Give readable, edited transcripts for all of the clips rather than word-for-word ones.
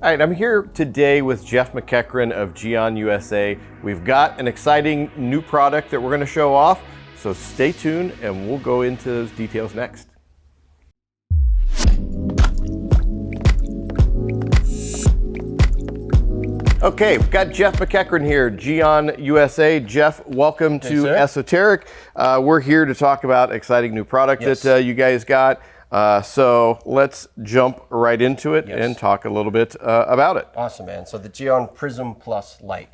All right, I'm here today with Jeff McEachran of Gyeon USA. We've got an exciting new product that we're going to show off, so stay tuned and we'll go into those details next. Okay, we've got Jeff McEachran here, Gyeon USA. Jeff, welcome to Esoteric. We're here to talk about exciting new product that you guys got. So let's jump right into it and talk a little bit about it. Awesome, man. So the Gyeon Prism Plus Light.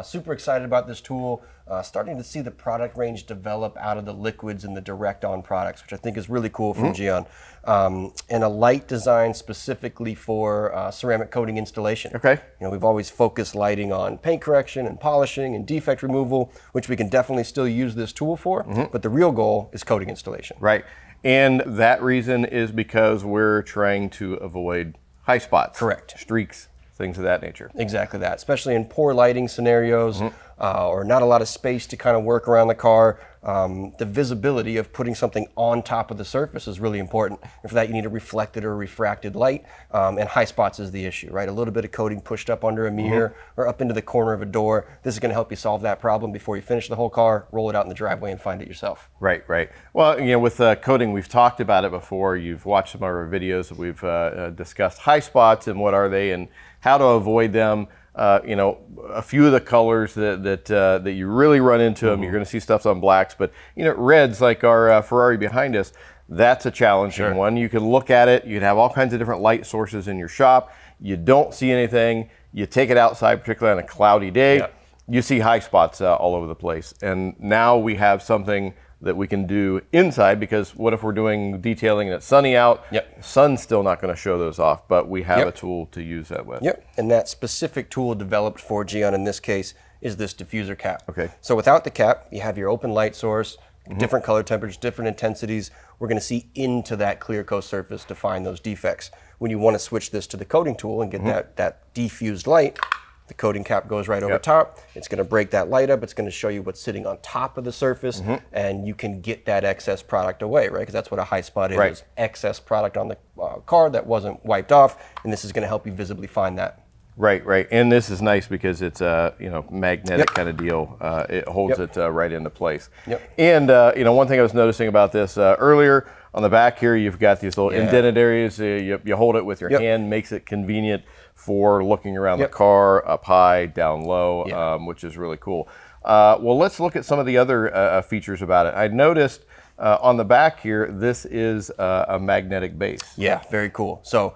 Super excited about this tool. Starting to see the product range develop out of the liquids and the direct on products, which I think is really cool from Gyeon. And a light designed specifically for ceramic coating installation. Okay. You know, we've always focused lighting on paint correction and polishing and defect removal, which we can definitely still use this tool for, but the real goal is coating installation. Right. And that reason is because we're trying to avoid high spots. Correct. Streaks, things of that nature. Exactly that, especially in poor lighting scenarios or not a lot of space to kind of work around the car. The visibility of putting something on top of the surface is really important. And for that, you need a reflected or refracted light, and high spots is the issue, right? A little bit of coating pushed up under a mirror or up into the corner of a door. This is going to help you solve that problem before you finish the whole car, roll it out in the driveway and find it yourself. Right, right. Well, you know, with coating, we've talked about it before. You've watched some of our videos. We've discussed high spots and what are they and how to avoid them. You know, a few of the colors that you really run into them, you're going to see stuff on blacks, but you know, reds like our Ferrari behind us, that's a challenging one. You can look at it, you can have all kinds of different light sources in your shop. You don't see anything, you take it outside, particularly on a cloudy day, you see high spots all over the place. And now we have something that we can do inside, because what if we're doing detailing and it's sunny out? Sun's still not going to show those off, but we have a tool to use that with. And that specific tool developed for Gyeon in this case is this diffuser cap. Okay. So without the cap, you have your open light source, different color temperatures, different intensities. We're going to see into that clear coat surface to find those defects. When you want to switch this to the coating tool and get that diffused light, the coating cap goes right over top. It's going to break that light up. It's going to show you what's sitting on top of the surface, and you can get that excess product away, right? Because that's what a high spot is, excess product on the car that wasn't wiped off, and this is going to help you visibly find that. Right, right. And this is nice because it's a magnetic kind of deal. It holds it right into place. And you know, one thing I was noticing about this earlier, on the back here, you've got these little indented areas. You hold it with your hand, makes it convenient for looking around the car, up high, down low, which is really cool. Well, let's look at some of the other features about it. I noticed on the back here, this is a magnetic base. Yeah, very cool. So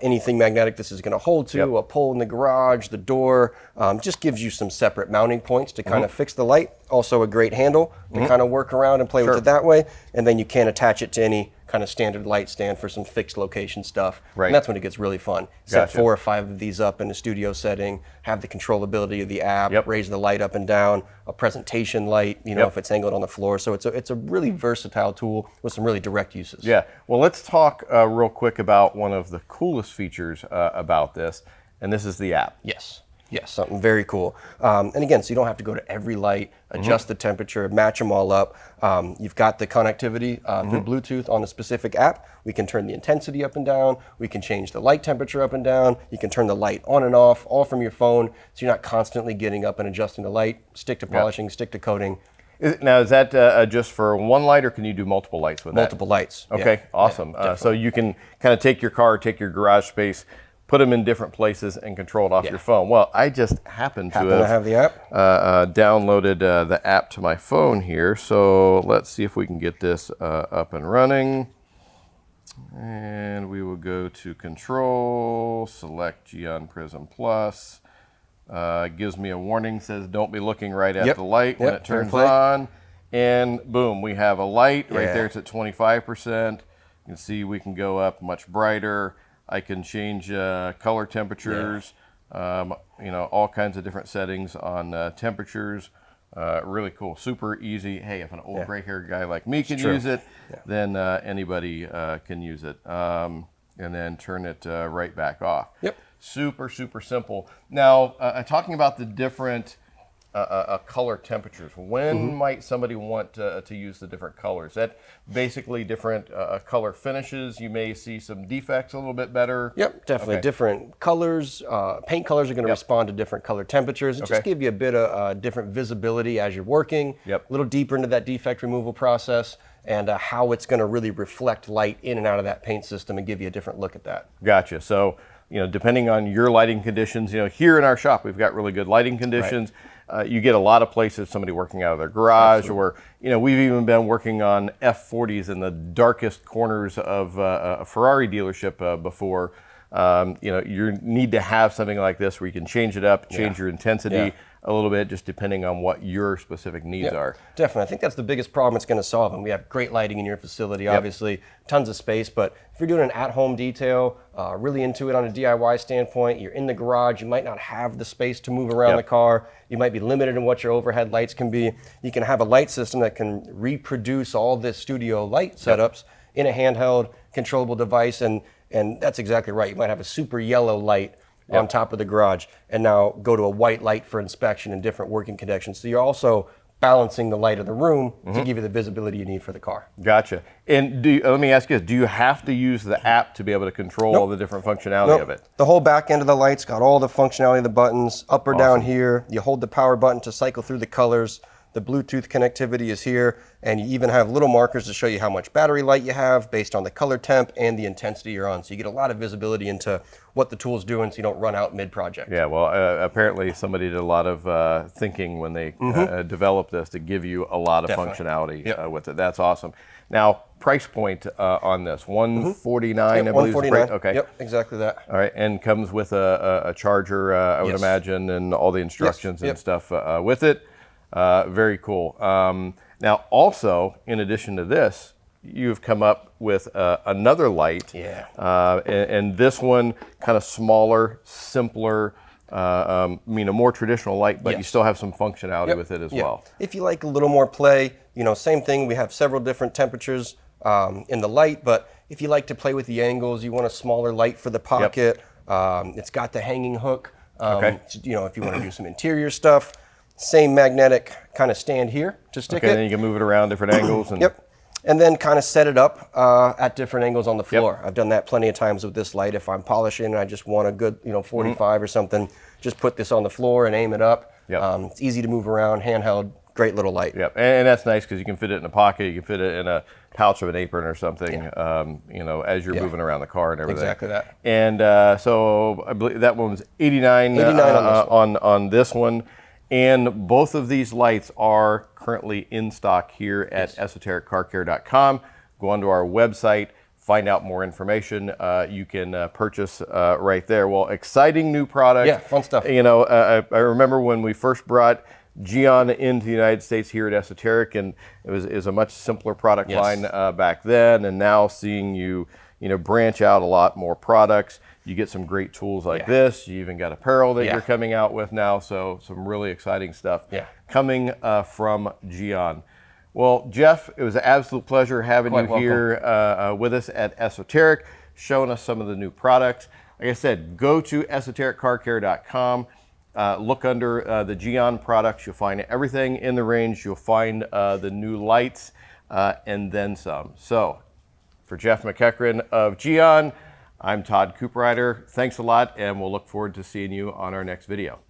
anything magnetic this is going to hold to, a pole in the garage, the door, just gives you some separate mounting points to kind of fix the light. Also a great handle to kind of work around and play with it that way. And then you can attach it to any kind of standard light stand for some fixed location stuff. And that's when it gets really fun. Set 4 or 5 of these up in a studio setting, have the controllability of the app, raise the light up and down, a presentation light, you know, if it's angled on the floor. So it's a really versatile tool with some really direct uses. Yeah, well, let's talk real quick about one of the coolest features about this, and this is the app. Yes, something very cool. And again, so you don't have to go to every light, adjust the temperature, match them all up. You've got the connectivity through Bluetooth on the specific app. We can turn the intensity up and down. We can change the light temperature up and down. You can turn the light on and off, all from your phone, so you're not constantly getting up and adjusting the light. Stick to polishing, stick to coating. Now, is that just for one light, or can you do multiple lights with that? Multiple lights. Okay, awesome. So you can kind of take your car, take your garage space, put them in different places and control it off your phone. Well, I just happen to have the app. Downloaded the app to my phone here. So let's see if we can get this up and running. And we will go to Control, select Gyeon Prism Plus. Gives me a warning, says don't be looking right at the light when it turns on. And boom, we have a light right there. It's at 25%. You can see we can go up much brighter. I can change color temperatures, you know, all kinds of different settings on temperatures. Really cool, super easy. Hey, if an old gray-haired guy like me can use it, then anybody can use it. And then turn it right back off. Super, super simple. Now, talking about the different color temperatures. When might somebody want to use the different colors? That basically different color finishes. You may see some defects a little bit better. Yep, definitely. Okay. Different colors. Paint colors are going to respond to different color temperatures. It just give you a bit of different visibility as you're working. Yep. A little deeper into that defect removal process and how it's going to really reflect light in and out of that paint system and give you a different look at that. Gotcha. So, depending on your lighting conditions, here in our shop, we've got really good lighting conditions. You get a lot of places, somebody working out of their garage, or, we've even been working on F40s in the darkest corners of a Ferrari dealership before. You need to have something like this where you can change it up, change your intensity a little bit, just depending on what your specific needs are. Definitely. I think that's the biggest problem it's going to solve. And we have great lighting in your facility, obviously, tons of space. But if you're doing an at-home detail, really into it on a DIY standpoint, you're in the garage, you might not have the space to move around the car. You might be limited in what your overhead lights can be. You can have a light system that can reproduce all the studio light setups in a handheld controllable device. And that's exactly right. You might have a super yellow light on top of the garage and now go to a white light for inspection in different working conditions. So you're also balancing the light of the room to give you the visibility you need for the car. Gotcha. And let me ask you this, do you have to use the app to be able to control all the different functionality of it? The whole back end of the light's got all the functionality of the buttons, up or down here. You hold the power button to cycle through the colors. The Bluetooth connectivity is here, and you even have little markers to show you how much battery light you have based on the color temp and the intensity you're on. So you get a lot of visibility into what the tool's doing so you don't run out mid-project. Yeah, well, apparently somebody did a lot of thinking when they developed this to give you a lot of functionality with it. That's awesome. Now, price point on this, $149, I believe. $149. Okay. Yep, exactly that. All right, and comes with a charger, I would imagine, and all the instructions and stuff with it. Very cool. Now, also, in addition to this, you've come up with another light. And this one, kind of smaller, simpler, a more traditional light, but you still have some functionality with it as well. If you like a little more play, same thing. We have several different temperatures in the light, but if you like to play with the angles, you want a smaller light for the pocket. It's got the hanging hook. If you want to do some interior stuff. Same magnetic kind of stand here to stick it. And then you can move it around different angles. And and then kind of set it up at different angles on the floor. I've done that plenty of times with this light. If I'm polishing and I just want a good 45 or something, just put this on the floor and aim it up. It's easy to move around, handheld, great little light. And that's nice because you can fit it in a pocket, you can fit it in a pouch of an apron or something, as you're moving around the car and everything. Exactly that. And so I believe that one was $89 on this one. And both of these lights are currently in stock here at EsotericCarCare.com. Go onto our website, find out more information. You can purchase right there. Well, exciting new product. Yeah, fun stuff. I remember when we first brought Gyeon into the United States here at Esoteric, and it was a much simpler product line back then. And now seeing you branch out a lot more products. You get some great tools like this. You even got apparel that you're coming out with now. So some really exciting stuff coming from Gyeon. Well, Jeff, it was an absolute pleasure having you here with us at Esoteric, showing us some of the new products. Like I said, go to EsotericCarCare.com. Look under the Gyeon products. You'll find everything in the range. You'll find the new lights and then some. So for Jeff McEachran of Gyeon, I'm Todd Cooprider. Thanks a lot, and we'll look forward to seeing you on our next video.